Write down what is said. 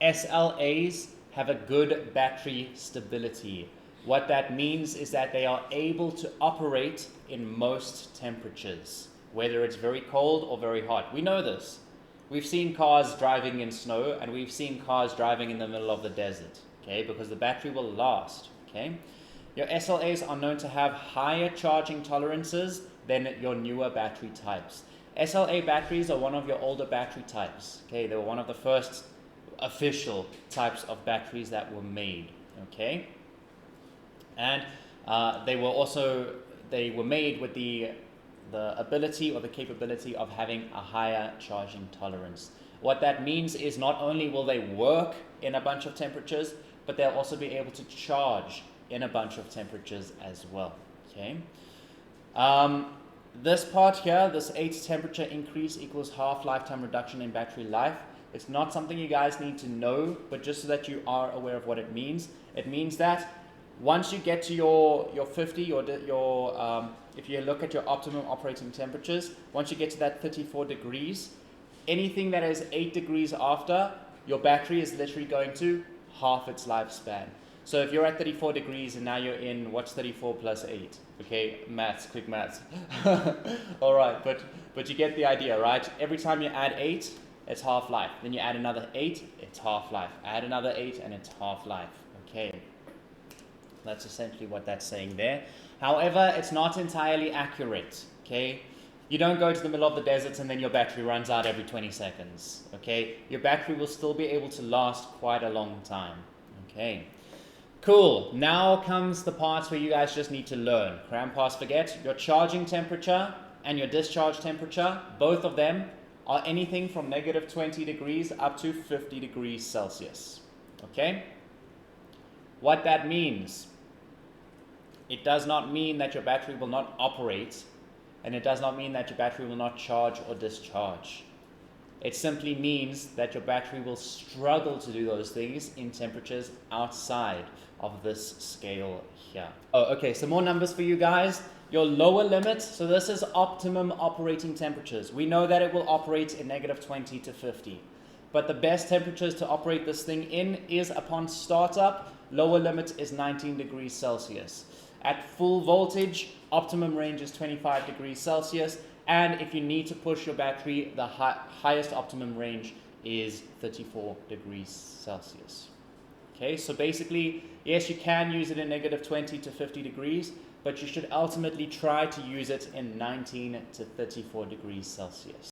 SLAs have a good battery stability. What that means is that they are able to operate in most temperatures, whether it's very cold or very hot. We know this. We've seen cars driving in snow, and we've seen cars driving in the middle of the desert, okay, because the battery will last, okay? Your SLAs are known to have higher charging tolerances than your newer battery types. SLA batteries are one of your older battery types, okay? They were one of the first official types of batteries that were made, okay? And they were made with the ability or the capability of having a higher charging tolerance. What that means is not only will they work in a bunch of temperatures, but they'll also be able to charge in a bunch of temperatures as well, okay? This part here, this 8 temperature increase equals half lifetime reduction in battery life. It's not something you guys need to know, but just so that you are aware of what it means. It means that once you get to your 50, if you look at your optimum operating temperatures, once you get to that 34 degrees, anything that is 8 degrees after, your battery is literally going to half its lifespan. So if you're at 34 degrees and now you're in, what's 34 plus 8? Okay, maths, quick maths. All right, but you get the idea, right? Every time you add 8, it's half-life. Then you add another 8, it's half-life. Add another 8, and it's half-life. Okay, that's essentially what that's saying there. However, it's not entirely accurate, okay? You don't go to the middle of the desert and then your battery runs out every 20 seconds, okay? Your battery will still be able to last quite a long time, okay? Cool, now comes the parts where you guys just need to learn. Cram, pass, forget. Your charging temperature and your discharge temperature, both of them are anything from negative 20 degrees up to 50 degrees Celsius, okay? What that means, it does not mean that your battery will not operate, and it does not mean that your battery will not charge or discharge. It simply means that your battery will struggle to do those things in temperatures outside of this scale here. Oh, okay, some more numbers for you guys. Your lower limit, so this is optimum operating temperatures. We know that it will operate in negative 20 to 50. But the best temperatures to operate this thing in is upon startup. Lower limit is 19 degrees Celsius. At full voltage, optimum range is 25 degrees Celsius. And if you need to push your battery, the highest optimum range is 34 degrees Celsius. Okay, so basically, yes, you can use it in negative 20 to 50 degrees, but you should ultimately try to use it in 19 to 34 degrees Celsius.